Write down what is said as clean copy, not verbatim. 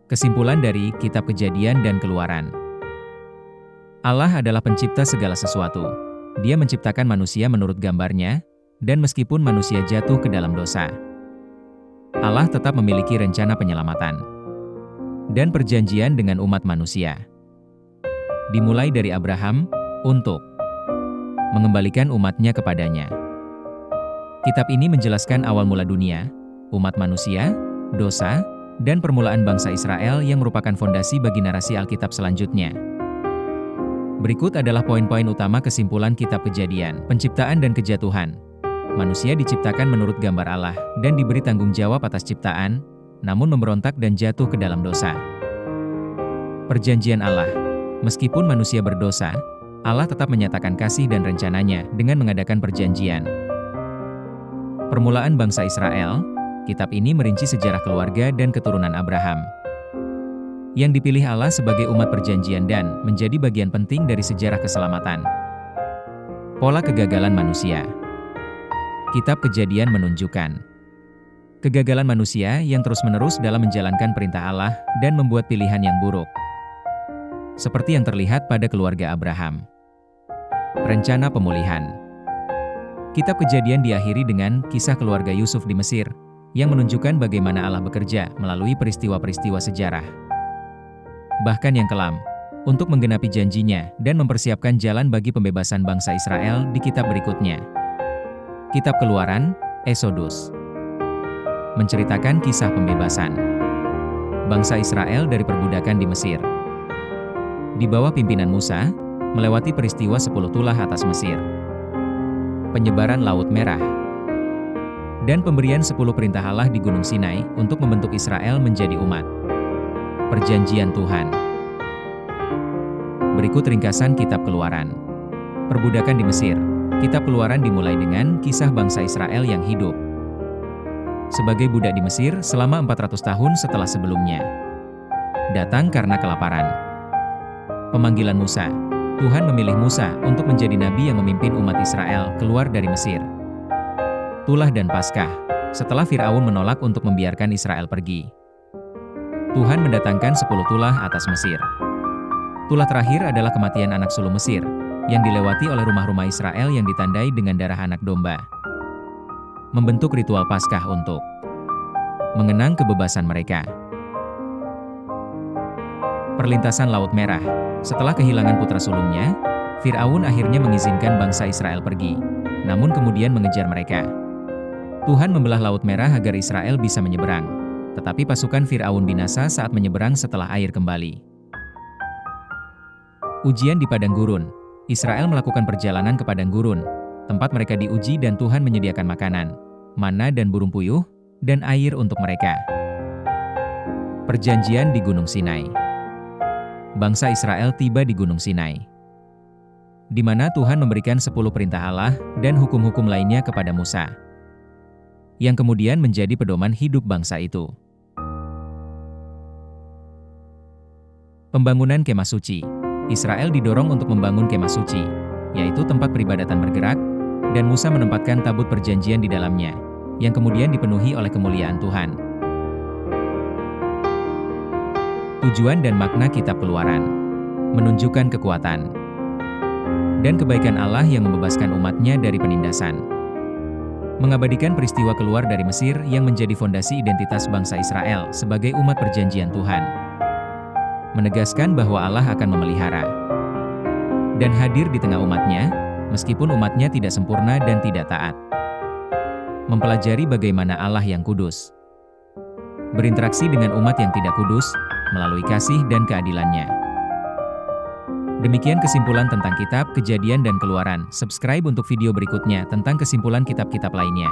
Kesimpulan dari Kitab Kejadian dan Keluaran. Allah adalah pencipta segala sesuatu. Dia menciptakan manusia menurut gambarnya, dan meskipun manusia jatuh ke dalam dosa, Allah tetap memiliki rencana penyelamatan dan perjanjian dengan umat manusia. Dimulai dari Abraham, untuk mengembalikan umatnya kepadanya. Kitab ini menjelaskan awal mula dunia, umat manusia, dosa, dan permulaan bangsa Israel yang merupakan fondasi bagi narasi Alkitab selanjutnya. Berikut adalah poin-poin utama kesimpulan Kitab Kejadian, penciptaan dan kejatuhan. Manusia diciptakan menurut gambar Allah dan diberi tanggung jawab atas ciptaan, namun memberontak dan jatuh ke dalam dosa. Perjanjian Allah. Meskipun manusia berdosa, Allah tetap menyatakan kasih dan rencananya dengan mengadakan perjanjian. Permulaan bangsa Israel. Kitab ini merinci sejarah keluarga dan keturunan Abraham, yang dipilih Allah sebagai umat perjanjian dan menjadi bagian penting dari sejarah keselamatan. Pola kegagalan manusia. Kitab Kejadian menunjukkan kegagalan manusia yang terus-menerus dalam menjalankan perintah Allah dan membuat pilihan yang buruk. Seperti yang terlihat pada keluarga Abraham. Rencana pemulihan. Kitab Kejadian diakhiri dengan kisah keluarga Yusuf di Mesir, yang menunjukkan bagaimana Allah bekerja melalui peristiwa-peristiwa sejarah. Bahkan yang kelam, untuk menggenapi janjinya dan mempersiapkan jalan bagi pembebasan bangsa Israel di kitab berikutnya. Kitab Keluaran, Exodus, menceritakan kisah pembebasan bangsa Israel dari perbudakan di Mesir. Di bawah pimpinan Musa, melewati peristiwa 10 tulah atas Mesir. Penyebaran Laut Merah. Dan pemberian 10 perintah Allah di Gunung Sinai untuk membentuk Israel menjadi umat. Perjanjian Tuhan. Berikut ringkasan Kitab Keluaran. Perbudakan di Mesir. Kitab Keluaran dimulai dengan kisah bangsa Israel yang hidup sebagai budak di Mesir selama 400 tahun setelah sebelumnya. Datang karena kelaparan. Pemanggilan Musa. Tuhan memilih Musa untuk menjadi nabi yang memimpin umat Israel keluar dari Mesir. Tulah dan Paskah, setelah Firaun menolak untuk membiarkan Israel pergi. Tuhan mendatangkan 10 tulah atas Mesir. Tulah terakhir adalah kematian anak sulung Mesir, yang dilewati oleh rumah-rumah Israel yang ditandai dengan darah anak domba. Membentuk ritual Paskah untuk mengenang kebebasan mereka. Perlintasan Laut Merah. Setelah kehilangan putra sulungnya, Firaun akhirnya mengizinkan bangsa Israel pergi, namun kemudian mengejar mereka. Tuhan membelah Laut Merah agar Israel bisa menyeberang, tetapi pasukan Firaun binasa saat menyeberang setelah air kembali. Ujian di Padang Gurun. Israel melakukan perjalanan ke Padang Gurun, tempat mereka diuji dan Tuhan menyediakan makanan, mana dan burung puyuh, dan air untuk mereka. Perjanjian di Gunung Sinai. Bangsa Israel tiba di Gunung Sinai, di mana Tuhan memberikan 10 perintah Allah dan hukum-hukum lainnya kepada Musa, yang kemudian menjadi pedoman hidup bangsa itu. Pembangunan Kemah Suci. Israel didorong untuk membangun Kemah Suci, yaitu tempat peribadatan bergerak, dan Musa menempatkan tabut perjanjian di dalamnya, yang kemudian dipenuhi oleh kemuliaan Tuhan. Tujuan dan makna Kitab Keluaran. Menunjukkan kekuatan dan kebaikan Allah yang membebaskan umatnya dari penindasan. Mengabadikan peristiwa keluar dari Mesir yang menjadi fondasi identitas bangsa Israel sebagai umat perjanjian Tuhan. Menegaskan bahwa Allah akan memelihara dan hadir di tengah umatnya, meskipun umatnya tidak sempurna dan tidak taat. Mempelajari bagaimana Allah yang kudus berinteraksi dengan umat yang tidak kudus, melalui kasih dan keadilannya. Demikian kesimpulan tentang Kitab Kejadian dan Keluaran. Subscribe untuk video berikutnya tentang kesimpulan kitab-kitab lainnya.